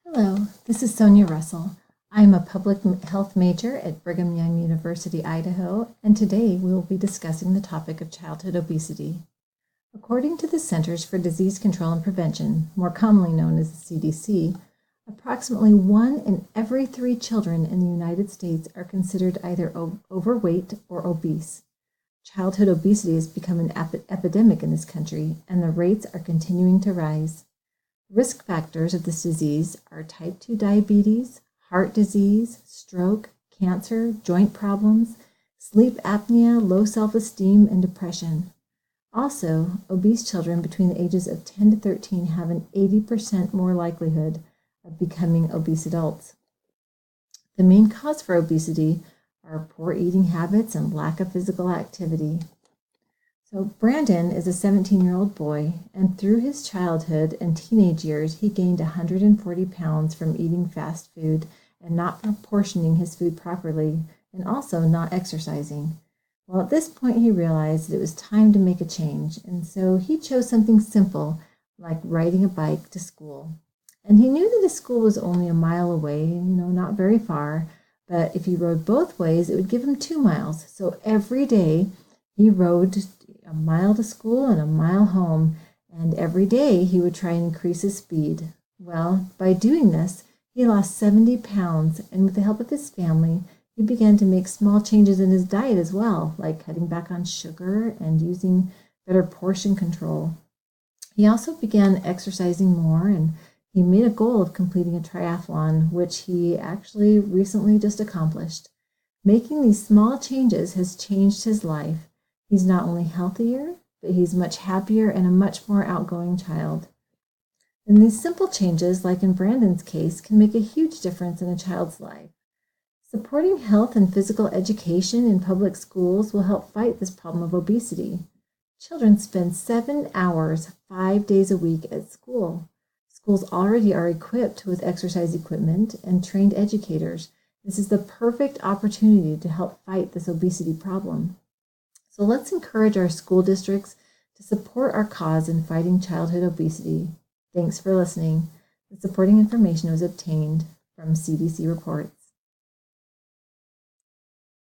Hello, this is Sonia Russell. I am a public health major at Brigham Young University, Idaho, and today we will be discussing the topic of childhood obesity. According to the Centers for Disease Control and Prevention, more commonly known as the CDC, approximately 1 in every 3 children in the United States are considered either overweight or obese. Childhood obesity has become an epidemic in this country, and the rates are continuing to rise. Risk factors of this disease are type 2 diabetes, heart disease, stroke, cancer, joint problems, sleep apnea, low self-esteem, and depression. Also, obese children between the ages of 10 to 13 have an 80% more likelihood of becoming obese adults. The main cause for obesity are poor eating habits and lack of physical activity. So Brandon is a 17-year-old boy, and through his childhood and teenage years, he gained 140 pounds from eating fast food and not proportioning his food properly, and also not exercising. Well, at this point, he realized that it was time to make a change, and so he chose something simple, like riding a bike to school. And he knew that his school was only a mile away, not very far, but if he rode both ways, it would give him 2 miles. So every day, he rode a mile to school and a mile home, and every day he would try and increase his speed. Well, by doing this, he lost 70 pounds, and with the help of his family, he began to make small changes in his diet as well, like cutting back on sugar and using better portion control. He also began exercising more, and he made a goal of completing a triathlon, which he actually recently just accomplished. Making these small changes has changed his life. He's not only healthier, but he's much happier and a much more outgoing child. And these simple changes, like in Brandon's case, can make a huge difference in a child's life. Supporting health and physical education in public schools will help fight this problem of obesity. Children spend 7 hours, 5 days a week at school. Schools already are equipped with exercise equipment and trained educators. This is the perfect opportunity to help fight this obesity problem. So let's encourage our school districts to support our cause in fighting childhood obesity. Thanks for listening. The supporting information was obtained from CDC reports.